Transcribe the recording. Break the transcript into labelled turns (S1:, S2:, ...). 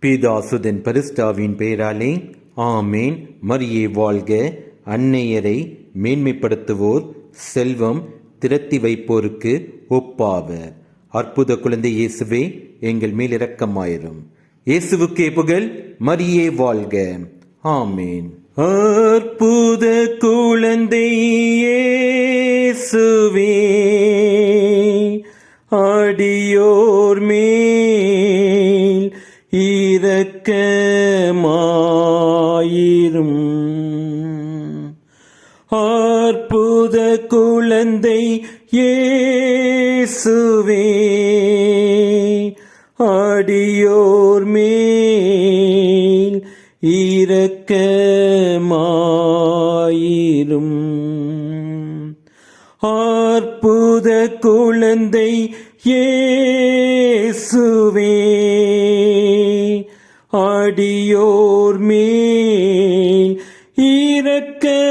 S1: பிதாசுதன் பரிசுத்தாவின் பெயராலே ஆமேன். மரியே வாழ்க. அன்னையரை மேன்மைப்படுத்துவோர் செல்வம் திரத்தி வைப்போருக்கு ஒப்பாவர். அற்புத குழந்தை இயேசுவே, எங்கள் மேல் இரக்கமாயிரும். இயேசுவுக்கே புகழ். மரியே வாழ்க. ஆமேன். அற்புத குழந்தை இயேசுவே, அடியோர் மேல் இரக்கமாயிரும். அற்புத குழந்தை இயேசுவே, அடியோர் மேல் இரக்கமாயிரும். அற்புத குழந்தை இயேசுவே, அடியோர் மேல் இரக்கமாயிரும்.